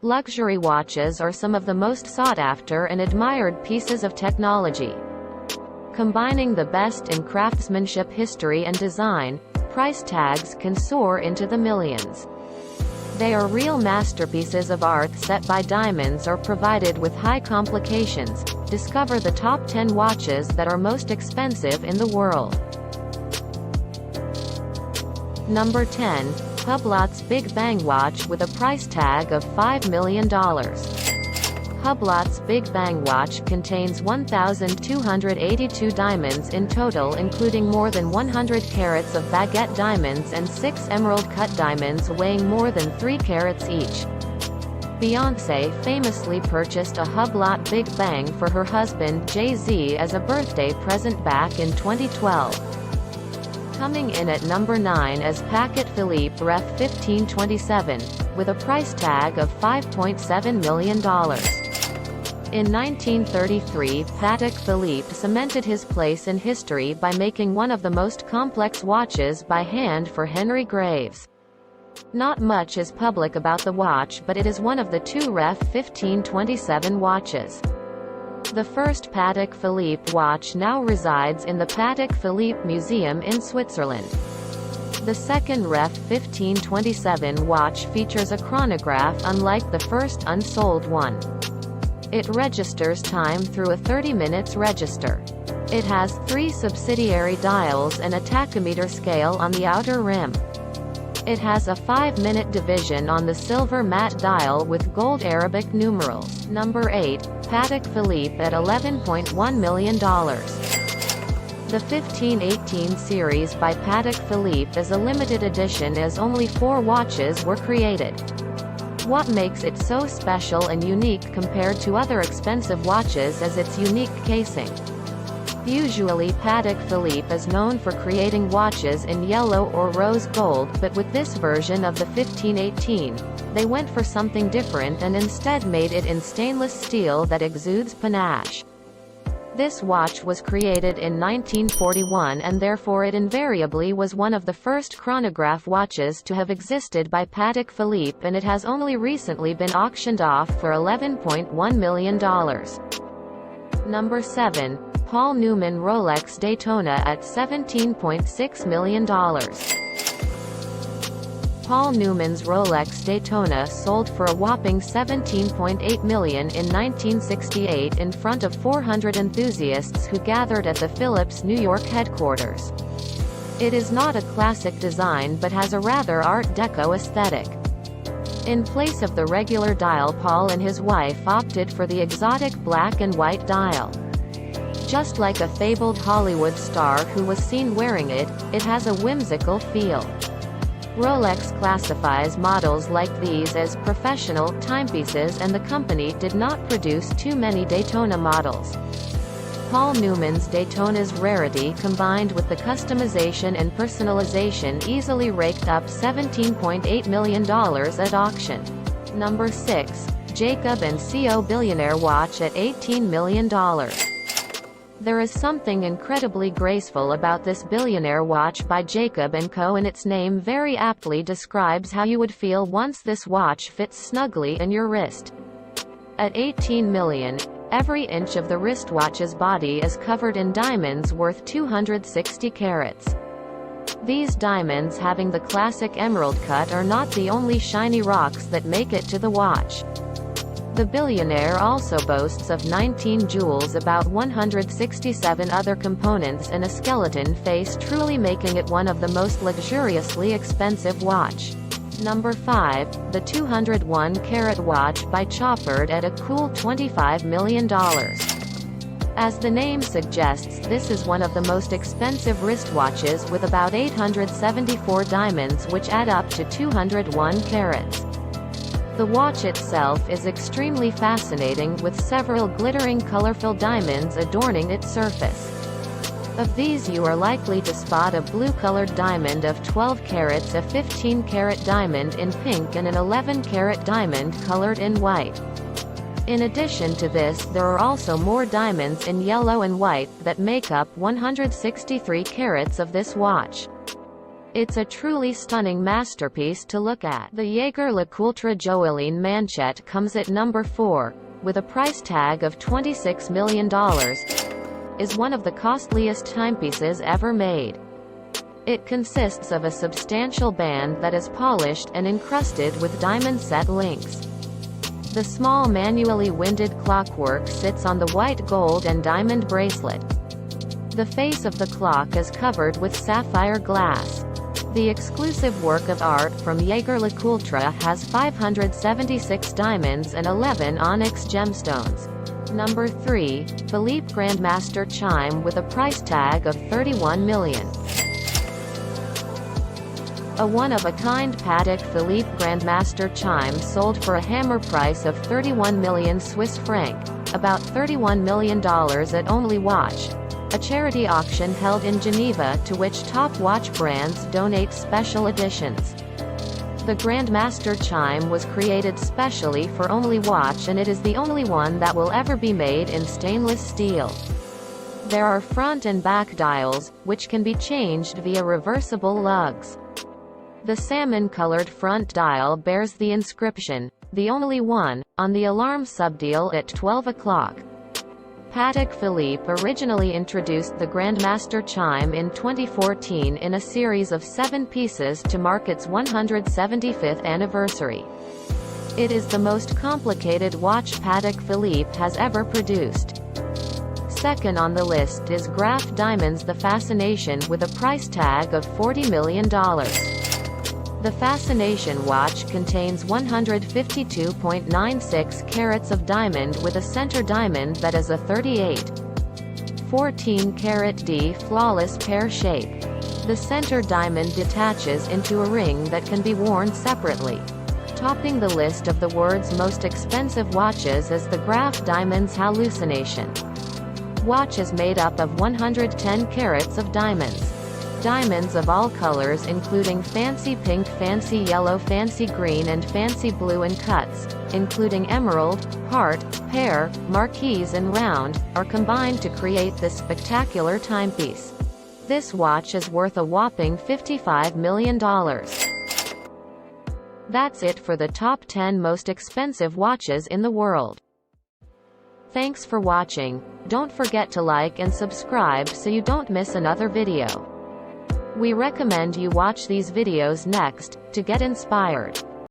Luxury watches are some of the most sought-after and admired pieces of technology. Combining the best in craftsmanship, history and design, price tags can soar into the millions. They are real masterpieces of art set by diamonds or provided with high complications. Discover the top 10 watches that are most expensive in the world. Number 10. Hublot's Big Bang Watch with a price tag of $5 million. Hublot's Big Bang Watch contains 1,282 diamonds in total, including more than 100 carats of baguette diamonds and 6 emerald-cut diamonds weighing more than 3 carats each. Beyoncé famously purchased a Hublot Big Bang for her husband Jay-Z as a birthday present back in 2012. Coming in at number 9 is Patek Philippe Ref 1527, with a price tag of $5.7 million. In 1933, Patek Philippe cemented his place in history by making one of the most complex watches by hand for Henry Graves. Not much is public about the watch, but it is one of the 2 Ref 1527 watches. The first Patek Philippe watch now resides in the Patek Philippe Museum in Switzerland. The second Ref 1527 watch features a chronograph unlike the first unsold one. It registers time through a 30 minutes register. It has 3 subsidiary dials and a tachymeter scale on the outer rim. It has a 5-minute division on the silver matte dial with gold Arabic numerals. Number 8. Patek Philippe at $11.1 million. The 1518 series by Patek Philippe is a limited edition as only 4 watches were created. What makes it so special and unique compared to other expensive watches is its unique casing. Usually Patek Philippe is known for creating watches in yellow or rose gold, but with this version of the 1518, they went for something different and instead made it in stainless steel that exudes panache. This watch was created in 1941 and therefore it invariably was one of the first chronograph watches to have existed by Patek Philippe, and it has only recently been auctioned off for $11.1 million. Number 7. Paul Newman Rolex Daytona at $17.6 million. Paul Newman's Rolex Daytona sold for a whopping $17.8 million in 1968 in front of 400 enthusiasts who gathered at the Philips New York headquarters. It is not a classic design but has a rather Art Deco aesthetic. In place of the regular dial, Paul and his wife opted for the exotic black and white dial. Just like a fabled Hollywood star who was seen wearing it, it has a whimsical feel. Rolex classifies models like these as professional timepieces, and the company did not produce too many Daytona models. Paul Newman's Daytona's rarity combined with the customization and personalization easily raked up $17.8 million at auction. Number 6. Jacob & Co. Billionaire Watch at $18 million. There is something incredibly graceful about this billionaire watch by Jacob & Co., and its name very aptly describes how you would feel once this watch fits snugly in your wrist. At $18 million, every inch of the wristwatch's body is covered in diamonds worth 260 carats. These diamonds, having the classic emerald cut, are not the only shiny rocks that make it to the watch. The billionaire also boasts of 19 jewels, about 167 other components and a skeleton face, truly making it one of the most luxuriously expensive watch. Number 5. The 201-carat watch by Chopard at a cool $25 million. As the name suggests, this is one of the most expensive wristwatches with about 874 diamonds which add up to 201 carats. The watch itself is extremely fascinating, with several glittering colorful diamonds adorning its surface. Of these you are likely to spot a blue-colored diamond of 12 carats, a 15-carat diamond in pink and an 11-carat diamond colored in white. In addition to this, there are also more diamonds in yellow and white that make up 163 carats of this watch. It's a truly stunning masterpiece to look at. The Jaeger-LeCoultre Joaillier Manchette comes at number 4, with a price tag of $26 million, is one of the costliest timepieces ever made. It consists of a substantial band that is polished and encrusted with diamond set links. The small manually winded clockwork sits on the white gold and diamond bracelet. The face of the clock is covered with sapphire glass. The exclusive work of art from Jaeger-LeCoultre has 576 diamonds and 11 onyx gemstones. Number 3, Philippe Grandmaster Chime with a price tag of $31 million. A one-of-a-kind Patek Philippe Grandmaster Chime sold for a hammer price of 31 million Swiss franc, about $31 million at Only Watch, a charity auction held in Geneva to which top watch brands donate special editions. The Grandmaster Chime was created specially for Only Watch, and it is the only one that will ever be made in stainless steel. There are front and back dials, which can be changed via reversible lugs. The salmon-colored front dial bears the inscription, "The Only One," on the alarm subdial at 12 o'clock. Patek Philippe originally introduced the Grandmaster Chime in 2014 in a series of 7 pieces to mark its 175th anniversary. It is the most complicated watch Patek Philippe has ever produced. Second on the list is Graf Diamonds The Fascination with a price tag of $40 million. The Fascination watch contains 152.96 carats of diamond with a center diamond that is a 38.14 carat D flawless pear shape. The center diamond detaches into a ring that can be worn separately. Topping the list of the world's most expensive watches is the Graf Diamonds Hallucination. Watch is made up of 110 carats of diamonds. Diamonds of all colors including fancy pink, fancy yellow, fancy green and fancy blue, and cuts, including emerald, heart, pear, marquise and round, are combined to create this spectacular timepiece. This watch is worth a whopping $55 million. That's it for the top 10 most expensive watches in the world. Thanks for watching. Don't forget to like and subscribe so you don't miss another video. We recommend you watch these videos next, to get inspired.